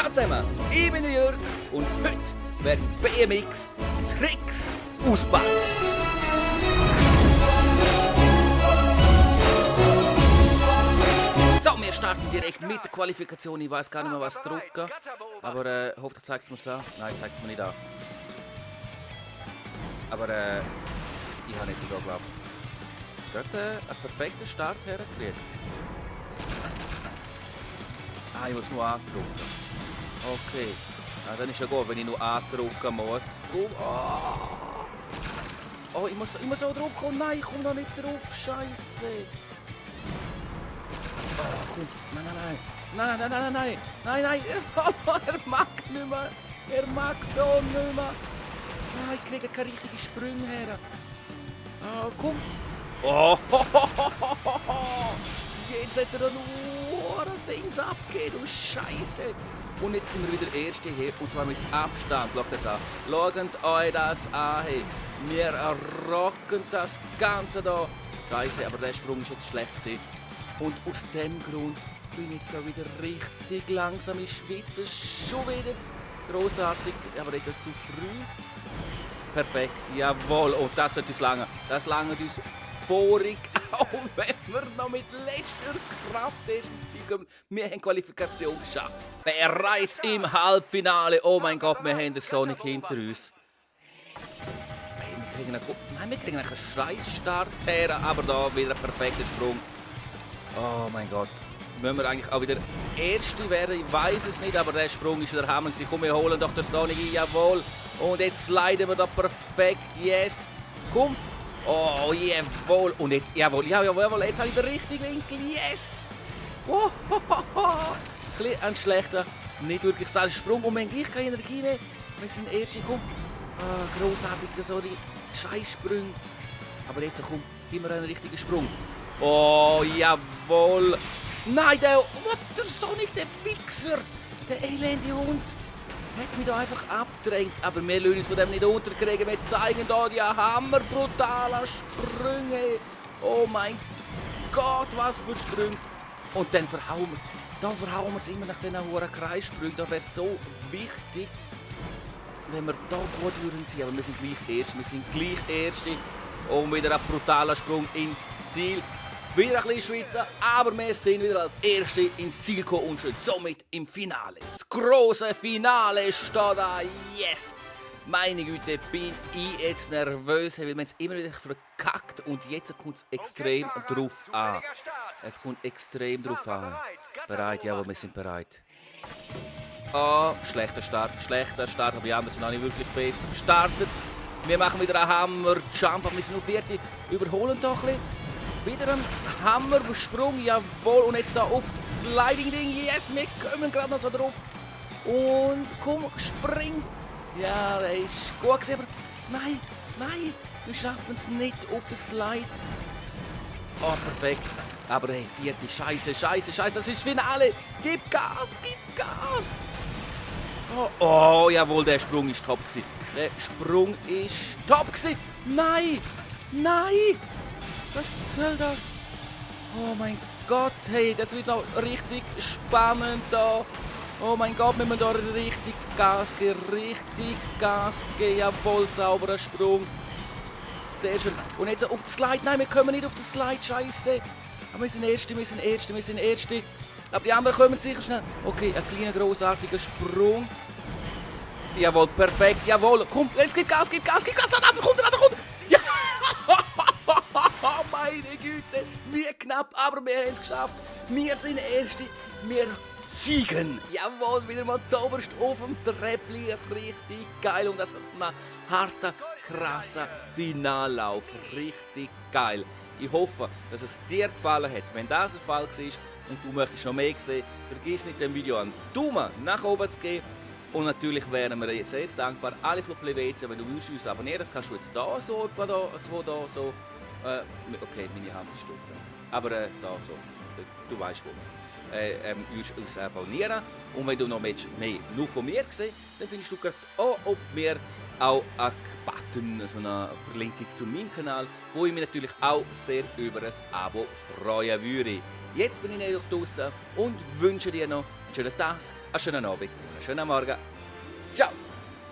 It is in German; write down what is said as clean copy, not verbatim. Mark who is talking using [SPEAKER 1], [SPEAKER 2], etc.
[SPEAKER 1] Ciao zusammen, ich bin der Jörg und heute werden BMX Tricks auspacken. So, wir starten direkt mit der Qualifikation. Ich weiß gar nicht mehr, was drücken. Aber hoffentlich zeigt es mir so. Nein, es zeigt es mir nicht an. Aber ich habe jetzt sogar geglaubt. Dort einen perfekten Start hergekriegt. Ah, ich muss nur andrücken. Okay. Ja, dann ist ja gut, wenn ich nur andrücken muss. Oh, ich muss auch drauf kommen. Nein, ich komme noch nicht drauf. Scheiße. Oh, komm. Nein. Er mag nicht mehr. Er mag so nicht mehr. Ah, ich kriege keine richtigen Sprünge her. Oh, komm. Oh, jetzt hat er nur ein Dings abgegeben, du Scheiße. Und jetzt sind wir wieder Erste hier, und zwar mit Abstand. Schaut das an. Schaut euch das an. Hey. Wir rocken das Ganze da. Scheiße, aber der Sprung ist jetzt schlecht gewesen. Und aus dem Grund bin ich jetzt da wieder richtig langsam. Ich schwitze schon wieder. Grossartig, aber nicht das zu früh. Perfekt, jawohl. Und das sollte uns lange. Das lange uns vorig, auch wenn wir noch mit letzter Kraft erst ins Ziel kommen. Wir haben die Qualifikation geschafft. Bereits im Halbfinale. Oh mein Gott, wir haben den Sonic hinter uns. Wir kriegen einen Scheißstart her, aber da wieder ein perfekter Sprung. Oh mein Gott. Müssen wir eigentlich auch wieder Erste werden? Ich weiß es nicht, aber der Sprung ist wieder Hammer. Komm, wir holen doch den Sonic ein, jawohl. Und jetzt sliden wir da perfekt, yes. Komm. Oh, jawohl. Und jetzt, jawohl, jetzt habe ich den richtigen Winkel, yes. Oh, ein schlechter, nicht wirklich steil Sprung. Und wir haben gleich keine Energie mehr. Wir sind Erste, komm. Grossartig, so die Scheißsprünge. Aber jetzt, komm, gib mir einen richtigen Sprung. Oh, jawohl. Nein, der Sonic, der Wichser, der elende Hund, hat mich da einfach abgedrängt. Aber wir lassen uns von dem nicht unterkriegen. Wir zeigen hier die hammerbrutalen Sprünge. Oh mein Gott, was für Sprünge. Und dann verhauen wir es immer nach diesen hohen Kreissprüngen. Das wäre so wichtig, wenn wir da gut würden sein. Aber wir sind gleich Erste. Und wieder ein brutaler Sprung ins Ziel. Wieder ein bisschen Schweizer, aber wir sind wieder als Erste ins Ziel gekommen und sind somit im Finale. Das große Finale steht da, yes! Meine Güte, bin ich jetzt nervös, weil wir es immer wieder verkackt und jetzt kommt es extrem drauf an. Es kommt extrem drauf an. Bereit? Ja, wir sind bereit. Oh, schlechter Start, aber die anderen sind auch nicht wirklich besser gestartet. Wir machen wieder einen Hammer-Jump, aber wir sind noch Vierte, überholen da ein bisschen. Wieder ein Hammersprung, jawohl. Und jetzt da auf das Sliding-Ding. Yes, wir kommen gerade noch so drauf. Und komm, spring. Ja, der ist gut gewesen, aber nein, wir schaffen es nicht auf den Slide. Oh, perfekt. Aber hey, Vierte, scheiße, das ist das Finale. Gib Gas. Oh, jawohl, der Sprung ist top gewesen. Nein. Was soll das? Oh mein Gott, hey, das wird noch richtig spannend da. Oh mein Gott, wir müssen da richtig Gas geben. Jawohl, sauberer Sprung. Sehr schön. Und jetzt auf den Slide. Nein, wir kommen nicht auf den Slide, scheiße. Aber wir sind Erste. Aber die anderen kommen sicher schnell. Okay, ein kleiner, grossartiger Sprung. Jawohl, perfekt, jawohl. Komm, jetzt gib Gas. Der andere kommt. Ja. Meine Güte, wir knapp, aber wir haben es geschafft. Wir sind Erste, wir siegen. Jawohl, wieder mal zoberst auf dem Treppli, richtig geil. Und das ist ein harter, krasser Finallauf, richtig geil. Ich hoffe, dass es dir gefallen hat. Wenn das der Fall war und du möchtest noch mehr sehen, vergiss nicht dem Video einen Daumen nach oben zu geben. Und natürlich wären wir sehr dankbar, alle Flugplay WC, wenn du uns abonnieren. Das kannst du jetzt da so, so. Okay, meine Hand ist draussen. Aber da so, du weißt wo. Uns abonnieren. Und wenn du noch mehr nur von mir siehst, dann findest du gerade auch ob mir auch einen Button, also eine Verlinkung zu meinem Kanal, wo ich mich natürlich auch sehr über ein Abo freuen würde. Jetzt bin ich natürlich draussen und wünsche dir noch einen schönen Tag, einen schönen Abend, einen schönen Morgen. Ciao!